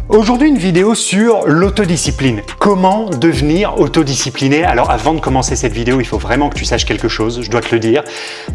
Aujourd'hui, une vidéo sur l'autodiscipline. Comment devenir autodiscipliné? Alors avant de commencer cette vidéo, il faut vraiment que tu saches quelque chose, je dois te le dire.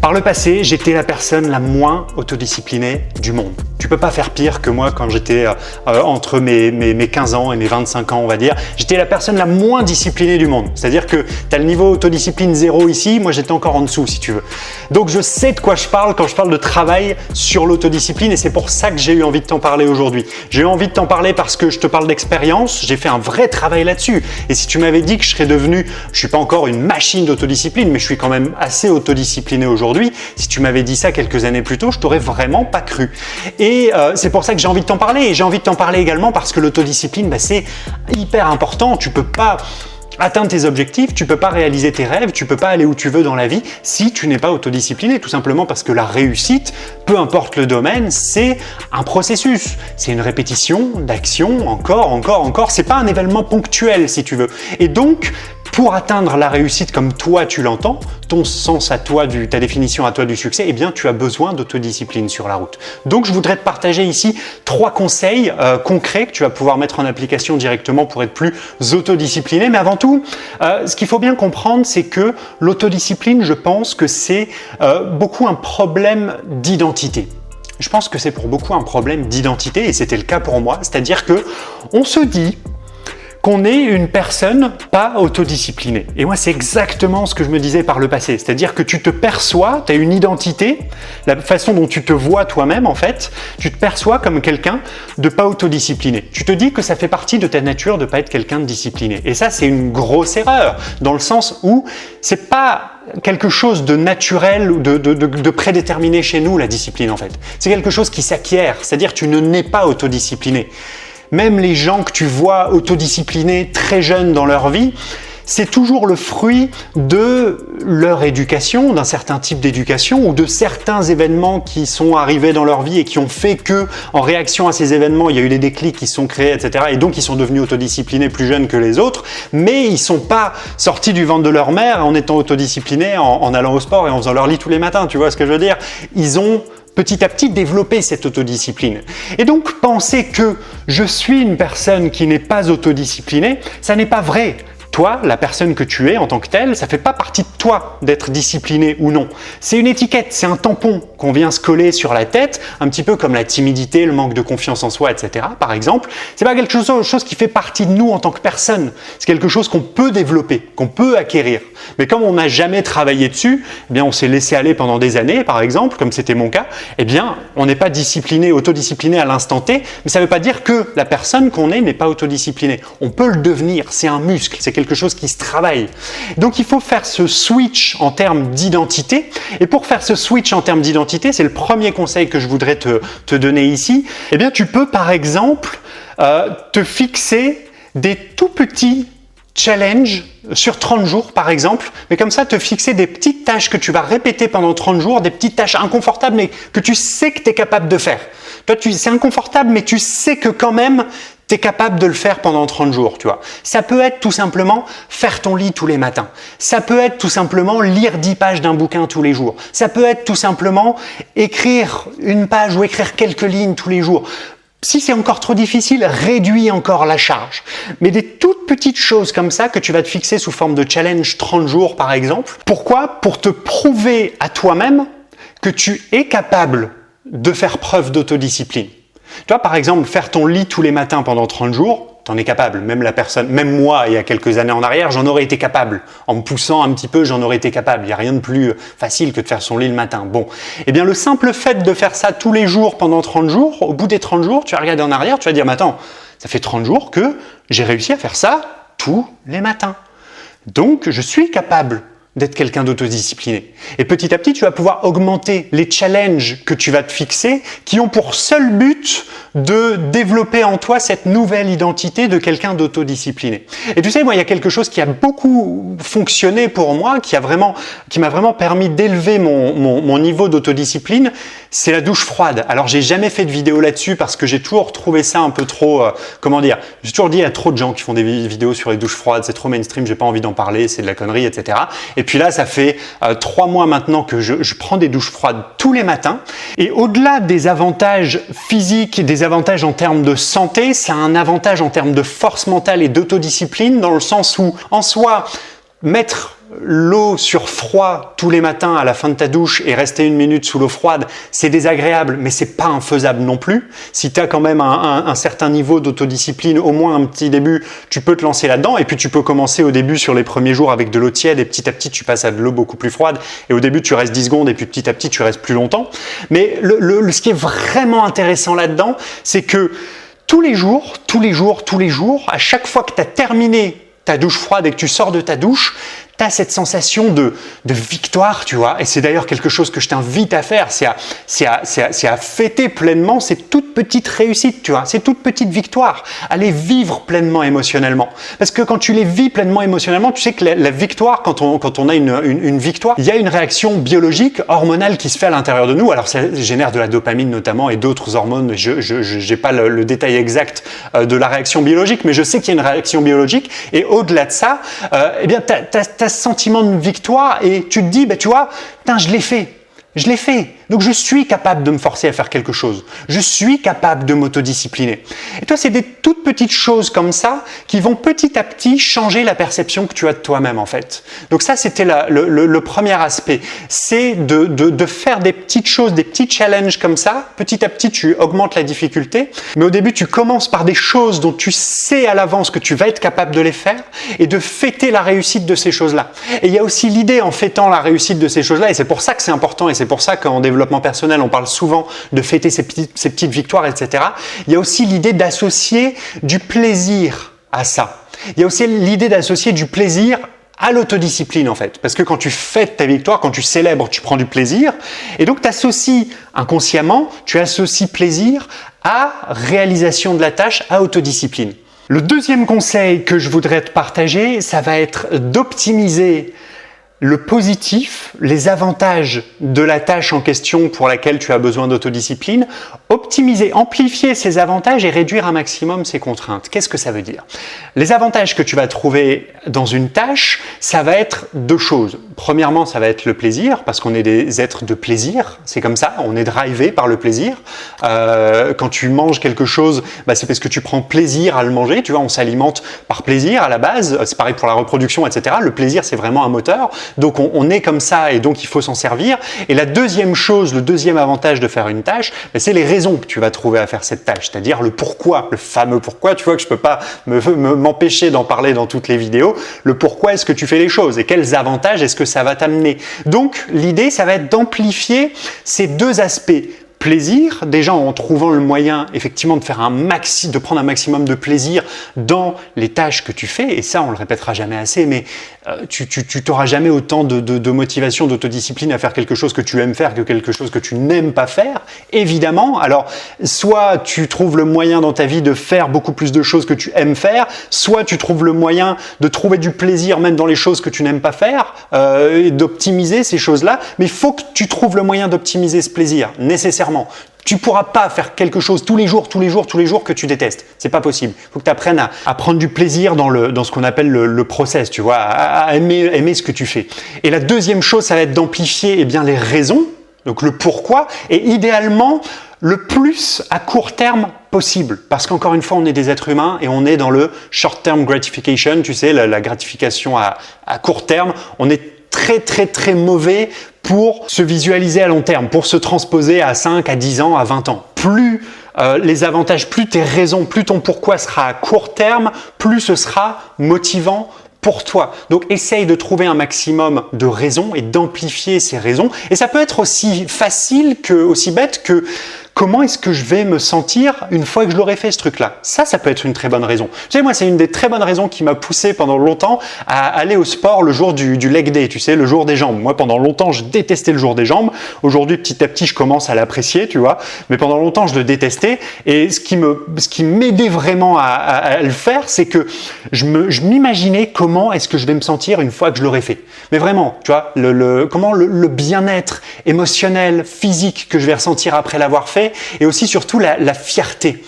Par le passé, j'étais la personne la moins autodisciplinée du monde. Tu peux pas faire pire que moi quand j'étais entre mes 15 ans et mes 25 ans, on va dire. J'étais la personne la moins disciplinée du monde. C'est-à-dire que tu as le niveau autodiscipline 0 ici, moi j'étais encore en dessous si tu veux. Donc je sais de quoi je parle quand je parle de travail sur l'autodiscipline et c'est pour ça que j'ai eu envie de t'en parler aujourd'hui. J'ai eu envie de t'en parler parce que je te parle d'expérience, j'ai fait un vrai travail là-dessus. Et si tu m'avais dit que je serais devenu, je suis pas encore une machine d'autodiscipline, mais je suis quand même assez autodiscipliné aujourd'hui, si tu m'avais dit ça quelques années plus tôt, je t'aurais vraiment pas cru. Et c'est pour ça que j'ai envie de t'en parler. Et j'ai envie de t'en parler également parce que l'autodiscipline, c'est hyper important. Tu peux pas atteindre tes objectifs, tu peux pas réaliser tes rêves, tu peux pas aller où tu veux dans la vie si tu n'es pas autodiscipliné, tout simplement parce que la réussite, peu importe le domaine, c'est un processus, c'est une répétition d'action, encore, c'est pas un événement ponctuel si tu veux. Et donc, pour atteindre la réussite comme toi tu l'entends, ton sens à toi, ta définition à toi du succès, eh bien tu as besoin d'autodiscipline sur la route. Donc je voudrais te partager ici 3 conseils concrets que tu vas pouvoir mettre en application directement pour être plus autodiscipliné. Mais avant tout, ce qu'il faut bien comprendre, c'est que l'autodiscipline, je pense que c'est beaucoup un problème d'identité. Je pense que c'est pour beaucoup un problème d'identité et c'était le cas pour moi. C'est-à-dire que on se dit qu'on est une personne pas autodisciplinée. Et moi, c'est exactement ce que je me disais par le passé. C'est-à-dire que tu te perçois, tu as une identité, la façon dont tu te vois toi-même, en fait, tu te perçois comme quelqu'un de pas autodiscipliné. Tu te dis que ça fait partie de ta nature de pas être quelqu'un de discipliné. Et ça, c'est une grosse erreur, dans le sens où c'est pas quelque chose de naturel ou de prédéterminé chez nous, la discipline, en fait. C'est quelque chose qui s'acquiert, c'est-à-dire que tu ne nais pas autodiscipliné. Même les gens que tu vois autodisciplinés très jeunes dans leur vie, c'est toujours le fruit de leur éducation, d'un certain type d'éducation ou de certains événements qui sont arrivés dans leur vie et qui ont fait que, en réaction à ces événements, il y a eu des déclics qui sont créés, etc. Et donc, ils sont devenus autodisciplinés plus jeunes que les autres, mais ils sont pas sortis du ventre de leur mère en étant autodisciplinés, en allant au sport et en faisant leur lit tous les matins, tu vois ce que je veux dire? Ils ont petit à petit développer cette autodiscipline. Et donc penser que je suis une personne qui n'est pas autodisciplinée, ça n'est pas vrai. Toi, la personne que tu es en tant que telle, ça fait pas partie de toi d'être discipliné ou non. C'est une étiquette, c'est un tampon qu'on vient se coller sur la tête, un petit peu comme la timidité, le manque de confiance en soi, etc. Par exemple, c'est pas quelque chose qui fait partie de nous en tant que personne. C'est quelque chose qu'on peut développer, qu'on peut acquérir. Mais comme on n'a jamais travaillé dessus, eh bien on s'est laissé aller pendant des années, par exemple, comme c'était mon cas, eh bien on n'est pas discipliné, autodiscipliné à l'instant T, mais ça ne veut pas dire que la personne qu'on est n'est pas autodisciplinée. On peut le devenir, c'est un muscle, c'est quelque chose qui se travaille. Donc il faut faire ce switch en termes d'identité. Et pour faire ce switch en termes d'identité, c'est le premier conseil que je voudrais te donner ici. Eh bien, tu peux par exemple te fixer des tout petits challenges sur 30 jours par exemple, mais comme ça te fixer des petites tâches que tu vas répéter pendant 30 jours, des petites tâches inconfortables mais que tu sais que tu es capable de faire. Toi, c'est inconfortable mais tu sais que quand même tu es capable de le faire pendant 30 jours, tu vois. Ça peut être tout simplement faire ton lit tous les matins. Ça peut être tout simplement lire 10 pages d'un bouquin tous les jours. Ça peut être tout simplement écrire une page ou écrire quelques lignes tous les jours. Si c'est encore trop difficile, réduis encore la charge. Mais des toutes petites choses comme ça que tu vas te fixer sous forme de challenge 30 jours par exemple. Pourquoi? Pour te prouver à toi-même que tu es capable de faire preuve d'autodiscipline. Tu vois, par exemple, faire ton lit tous les matins pendant 30 jours, t'en es capable. Même moi, il y a quelques années en arrière, j'en aurais été capable. En me poussant un petit peu, j'en aurais été capable. Il n'y a rien de plus facile que de faire son lit le matin. Bon. Eh bien, le simple fait de faire ça tous les jours pendant 30 jours, au bout des 30 jours, tu vas regarder en arrière, tu vas dire, mais attends, ça fait 30 jours que j'ai réussi à faire ça tous les matins. Donc, je suis capable d'être quelqu'un d'autodiscipliné. Et petit à petit, tu vas pouvoir augmenter les challenges que tu vas te fixer qui ont pour seul but de développer en toi cette nouvelle identité de quelqu'un d'autodiscipliné. Et tu sais, moi, il y a quelque chose qui a beaucoup fonctionné pour moi, qui m'a vraiment permis d'élever mon niveau d'autodiscipline, c'est la douche froide. Alors, j'ai jamais fait de vidéo là-dessus parce que j'ai toujours trouvé ça un peu trop, j'ai toujours dit, il y a trop de gens qui font des vidéos sur les douches froides, c'est trop mainstream, j'ai pas envie d'en parler, c'est de la connerie, etc. Et Et puis là, ça fait 3 mois maintenant que je prends des douches froides tous les matins. Et au-delà des avantages physiques et des avantages en termes de santé, ça a un avantage en termes de force mentale et d'autodiscipline, dans le sens où, en soi, mettre l'eau sur froid tous les matins à la fin de ta douche et rester 1 minute sous l'eau froide, c'est désagréable, mais c'est pas infaisable non plus. Si tu as quand même un certain niveau d'autodiscipline, au moins un petit début, tu peux te lancer là-dedans, et puis tu peux commencer au début sur les premiers jours avec de l'eau tiède, et petit à petit tu passes à de l'eau beaucoup plus froide, et au début tu restes 10 secondes, et puis petit à petit tu restes plus longtemps. Mais ce qui est vraiment intéressant là-dedans, c'est que tous les jours, à chaque fois que tu as terminé ta douche froide et que tu sors de ta douche, tu as cette sensation de victoire, tu vois. Et c'est d'ailleurs quelque chose que je t'invite à faire, c'est à fêter pleinement ces toutes petites réussites, tu vois, ces toutes petites victoires, à les vivre pleinement émotionnellement. Parce que quand tu les vis pleinement émotionnellement, tu sais que la victoire, quand on a une victoire, il y a une réaction biologique, hormonale qui se fait à l'intérieur de nous. Alors ça génère de la dopamine notamment et d'autres hormones. Je n'ai pas le détail exact de la réaction biologique, mais je sais qu'il y a une réaction biologique. Et au-delà de ça, eh bien, t'as ce sentiment de victoire et tu te dis, tu vois, putain, je l'ai fait. Donc je suis capable de me forcer à faire quelque chose. Je suis capable de m'autodiscipliner. Et toi, c'est des toutes petites choses comme ça qui vont petit à petit changer la perception que tu as de toi-même en fait. Donc ça, c'était le premier aspect. C'est de faire des petites choses, des petits challenges comme ça. Petit à petit, tu augmentes la difficulté. Mais au début, tu commences par des choses dont tu sais à l'avance que tu vas être capable de les faire et de fêter la réussite de ces choses-là. Et il y a aussi l'idée en fêtant la réussite de ces choses-là, et c'est pour ça que c'est important, et c'est pour ça qu'en développement personnel, on parle souvent de fêter ces petites victoires, etc. Il y a aussi l'idée d'associer du plaisir à ça. Il y a aussi l'idée d'associer du plaisir à l'autodiscipline en fait. Parce que quand tu fêtes ta victoire, quand tu célèbres, tu prends du plaisir. Et donc tu associes inconsciemment, tu associes plaisir à réalisation de la tâche, à autodiscipline. Le deuxième conseil que je voudrais te partager, ça va être d'optimiser le positif, les avantages de la tâche en question pour laquelle tu as besoin d'autodiscipline, optimiser, amplifier ces avantages et réduire un maximum ces contraintes. Qu'est-ce que ça veut dire? Les avantages que tu vas trouver dans une tâche, ça va être 2 choses. Premièrement, ça va être le plaisir, parce qu'on est des êtres de plaisir, c'est comme ça, on est drivé par le plaisir. Quand tu manges quelque chose, c'est parce que tu prends plaisir à le manger, tu vois, on s'alimente par plaisir à la base, c'est pareil pour la reproduction, etc. Le plaisir, c'est vraiment un moteur. Donc on est comme ça et donc il faut s'en servir. Et la deuxième chose, le deuxième avantage de faire une tâche, c'est les raisons que tu vas trouver à faire cette tâche, c'est-à-dire le pourquoi, le fameux pourquoi. Tu vois que je peux pas m'empêcher d'en parler dans toutes les vidéos. Le pourquoi est-ce que tu fais les choses et quels avantages est-ce que ça va t'amener. Donc l'idée, ça va être d'amplifier ces 2 aspects. Plaisir, déjà en trouvant le moyen effectivement de prendre un maximum de plaisir dans les tâches que tu fais, et ça on le répétera jamais assez, mais tu t'auras jamais autant de motivation, d'autodiscipline à faire quelque chose que tu aimes faire que quelque chose que tu n'aimes pas faire, évidemment. Alors soit tu trouves le moyen dans ta vie de faire beaucoup plus de choses que tu aimes faire, soit tu trouves le moyen de trouver du plaisir même dans les choses que tu n'aimes pas faire, et d'optimiser ces choses-là, mais il faut que tu trouves le moyen d'optimiser ce plaisir, nécessairement. Tu pourras pas faire quelque chose tous les jours que tu détestes. C'est pas possible. Il faut que tu apprennes à prendre du plaisir dans ce qu'on appelle le process, tu vois, à aimer ce que tu fais. Et la deuxième chose, ça va être d'amplifier les raisons, donc le pourquoi, et idéalement le plus à court terme possible. Parce qu'encore une fois, on est des êtres humains et on est dans le short-term gratification, tu sais, la gratification à court terme. On est très mauvais pour se visualiser à long terme, pour se transposer à 5, à 10 ans, à 20 ans. Plus les avantages, plus tes raisons, plus ton pourquoi sera à court terme, plus ce sera motivant pour toi. Donc essaye de trouver un maximum de raisons et d'amplifier ces raisons. Et ça peut être aussi facile que, aussi bête que comment est-ce que je vais me sentir une fois que je l'aurai fait ce truc-là? Ça peut être une très bonne raison. Tu sais, moi, c'est une des très bonnes raisons qui m'a poussé pendant longtemps à aller au sport le jour du leg day, tu sais, le jour des jambes. Moi, pendant longtemps, je détestais le jour des jambes. Aujourd'hui, petit à petit, je commence à l'apprécier, tu vois. Mais pendant longtemps, je le détestais. Et ce qui m'aidait vraiment à le faire, c'est que je m'imaginais comment est-ce que je vais me sentir une fois que je l'aurai fait. Mais vraiment, tu vois, comment le bien-être émotionnel, physique que je vais ressentir après l'avoir fait, et aussi surtout la fierté.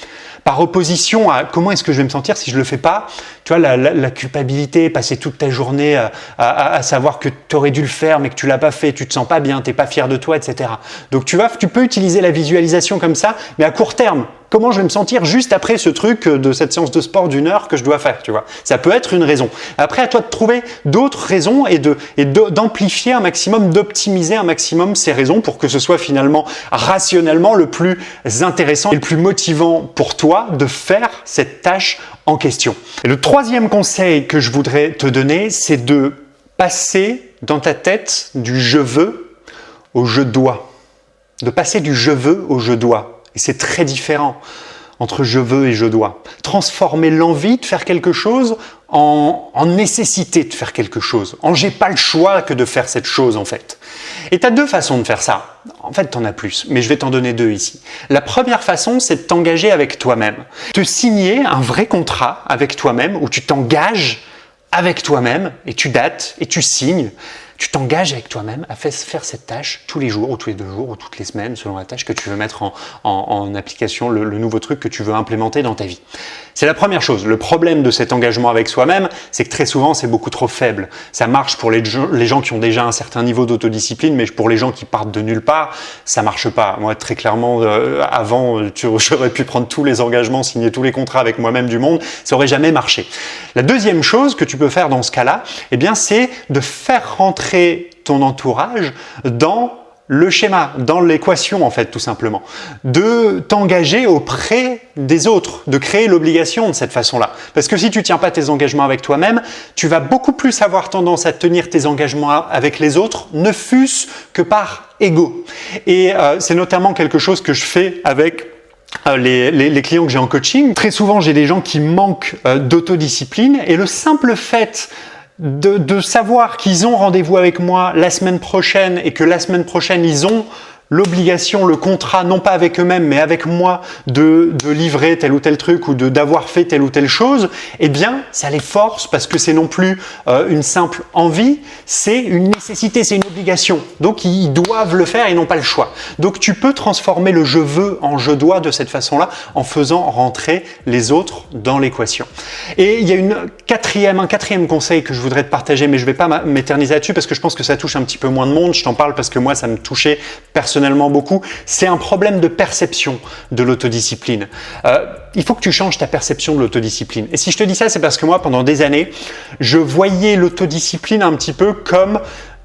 Par opposition à comment est-ce que je vais me sentir si je le fais pas, tu vois, la culpabilité, passer toute ta journée à savoir que tu aurais dû le faire mais que tu l'as pas fait, tu te sens pas bien, t'es pas fier de toi, etc. Donc tu peux utiliser la visualisation comme ça, mais à court terme. Comment je vais me sentir juste après ce truc de cette séance de sport d'1 heure que je dois faire, tu vois. Ça peut être une raison. Après, à toi de trouver d'autres raisons et d'amplifier un maximum, d'optimiser un maximum ces raisons pour que ce soit finalement rationnellement le plus intéressant et le plus motivant pour toi de faire cette tâche en question. Et le troisième conseil que je voudrais te donner, c'est de passer dans ta tête du « je veux » au « je dois ». De passer du « je veux » au « je dois ». Et c'est très différent entre « je veux » et « je dois ». Transformer l'envie de faire quelque chose en nécessité de faire quelque chose. En « j'ai pas le choix que de faire cette chose » en fait. Et tu as deux façons de faire ça. En fait, tu en as plus, mais je vais t'en donner deux ici. La première façon, c'est de t'engager avec toi-même. Te signer un vrai contrat avec toi-même où tu t'engages avec toi-même et tu dates et tu signes. Tu t'engages avec toi-même à faire cette tâche tous les jours ou tous les 2 jours ou toutes les semaines selon la tâche que tu veux mettre en application, le nouveau truc que tu veux implémenter dans ta vie. C'est la première chose. Le problème de cet engagement avec soi-même, c'est que très souvent, c'est beaucoup trop faible. Ça marche pour les gens qui ont déjà un certain niveau d'autodiscipline, mais pour les gens qui partent de nulle part, ça marche pas. Moi, très clairement, avant, j'aurais pu prendre tous les engagements, signer tous les contrats avec moi-même du monde, ça aurait jamais marché. La deuxième chose que tu peux faire dans ce cas-là, eh bien, c'est de faire rentrer ton entourage dans le schéma, dans l'équation en fait, tout simplement. De t'engager auprès des autres, de créer l'obligation de cette façon-là. Parce que si tu ne tiens pas tes engagements avec toi-même, tu vas beaucoup plus avoir tendance à tenir tes engagements avec les autres, ne fût-ce que par ego. Et c'est notamment quelque chose que je fais avec les clients que j'ai en coaching. Très souvent, j'ai des gens qui manquent d'autodiscipline et le simple fait de savoir qu'ils ont rendez-vous avec moi la semaine prochaine et que la semaine prochaine, ils ont l'obligation, le contrat, non pas avec eux-mêmes, mais avec moi, de livrer tel ou tel truc ou d'avoir fait telle ou telle chose, eh bien, ça les force parce que c'est non plus une simple envie, c'est une nécessité, c'est une obligation. Donc, ils doivent le faire, ils n'ont pas le choix. Donc, tu peux transformer le « je veux » en « je dois » de cette façon-là en faisant rentrer les autres dans l'équation. Et il y a un quatrième conseil que je voudrais te partager, mais je ne vais pas m'éterniser là-dessus parce que je pense que ça touche un petit peu moins de monde. Je t'en parle parce que moi, ça me touchait personnellement beaucoup, c'est un problème de perception de l'autodiscipline. Il faut que tu changes ta perception de l'autodiscipline. Et si je te dis ça, c'est parce que moi, pendant des années, je voyais l'autodiscipline un petit peu comme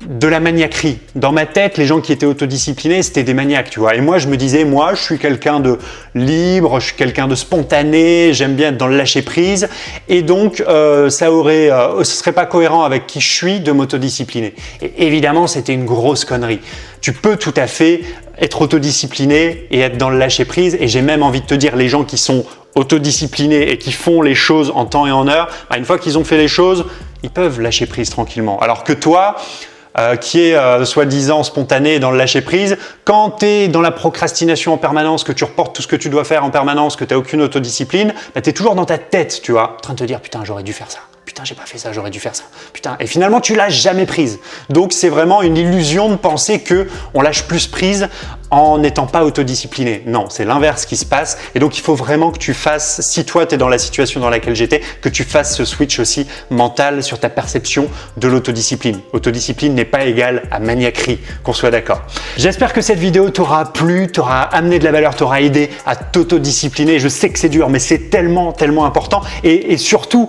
de la maniaquerie. Dans ma tête, les gens qui étaient autodisciplinés, c'était des maniaques, tu vois. Et moi, je me disais, moi, je suis quelqu'un de libre, je suis quelqu'un de spontané, j'aime bien être dans le lâcher-prise. Et donc, ce serait pas cohérent avec qui je suis de m'autodiscipliner. Et évidemment, c'était une grosse connerie. Tu peux tout à fait être autodiscipliné et être dans le lâcher-prise. Et j'ai même envie de te dire, les gens qui sont autodisciplinés et qui font les choses en temps et en heure, une fois qu'ils ont fait les choses, ils peuvent lâcher prise tranquillement. Alors que toi, qui est soi-disant spontané dans le lâcher-prise, quand tu es dans la procrastination en permanence, que tu reportes tout ce que tu dois faire en permanence, que tu n'as aucune autodiscipline, tu es toujours dans ta tête, tu vois, en train de te dire « Putain, j'aurais dû faire ça. Putain, j'ai pas fait ça, j'aurais dû faire ça. Putain. » Et finalement, tu lâches jamais prise. Donc, c'est vraiment une illusion de penser qu'on lâche plus prise en n'étant pas autodiscipliné. Non, c'est l'inverse qui se passe. Et donc, il faut vraiment que tu fasses, si toi, tu es dans la situation dans laquelle j'étais, que tu fasses ce switch aussi mental sur ta perception de l'autodiscipline. Autodiscipline n'est pas égale à maniaquerie, qu'on soit d'accord. J'espère que cette vidéo t'aura plu, t'aura amené de la valeur, t'aura aidé à t'autodiscipliner. Je sais que c'est dur, mais c'est tellement, tellement important. Et surtout,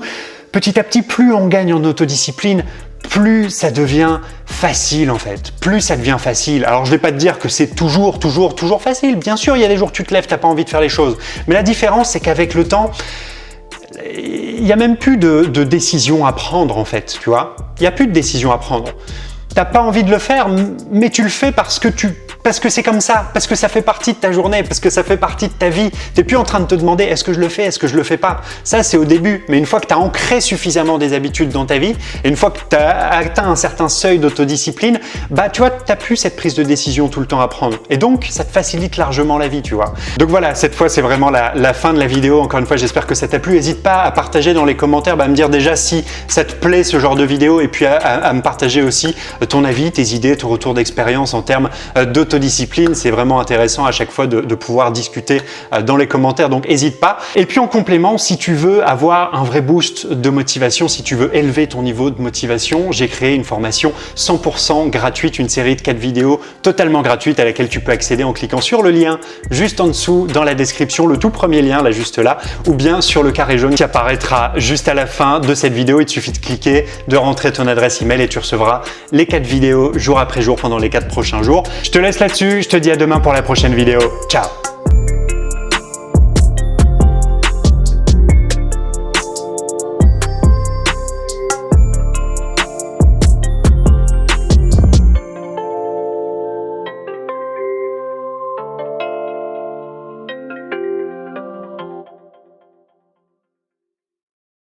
petit à petit, plus on gagne en autodiscipline, plus ça devient facile en fait, plus ça devient facile. Alors je vais pas te dire que c'est toujours facile. Bien sûr, il y a des jours où tu te lèves, tu n'as pas envie de faire les choses. Mais la différence, c'est qu'avec le temps, il n'y a même plus de décision à prendre en fait, tu vois. Il n'y a plus de décision à prendre. Tu n'as pas envie de le faire, mais tu le fais parce que c'est comme ça, parce que ça fait partie de ta journée, parce que ça fait partie de ta vie. Tu n'es plus en train de te demander est-ce que je le fais, est-ce que je le fais pas. Ça, c'est au début. Mais une fois que tu as ancré suffisamment des habitudes dans ta vie, et une fois que tu as atteint un certain seuil d'autodiscipline, tu vois, tu n'as plus cette prise de décision tout le temps à prendre. Et donc, ça te facilite largement la vie, tu vois. Donc voilà, cette fois, c'est vraiment la fin de la vidéo. Encore une fois, j'espère que ça t'a plu. N'hésite pas à partager dans les commentaires, à me dire déjà si ça te plaît ce genre de vidéo, et puis à me partager aussi ton avis, tes idées, ton retour d'expérience en termes d'autodiscipline l'autodiscipline, c'est vraiment intéressant à chaque fois de pouvoir discuter dans les commentaires, donc n'hésite pas. Et puis en complément, si tu veux avoir un vrai boost de motivation, si tu veux élever ton niveau de motivation, j'ai créé une formation 100% gratuite, une série de 4 vidéos totalement gratuite à laquelle tu peux accéder en cliquant sur le lien juste en dessous dans la description, le tout premier lien là juste là, ou bien sur le carré jaune qui apparaîtra juste à la fin de cette vidéo. Il te suffit de cliquer, de rentrer ton adresse email et tu recevras les 4 vidéos jour après jour pendant les 4 prochains jours. Je te laisse là-dessus, je te dis à demain pour la prochaine vidéo. Ciao!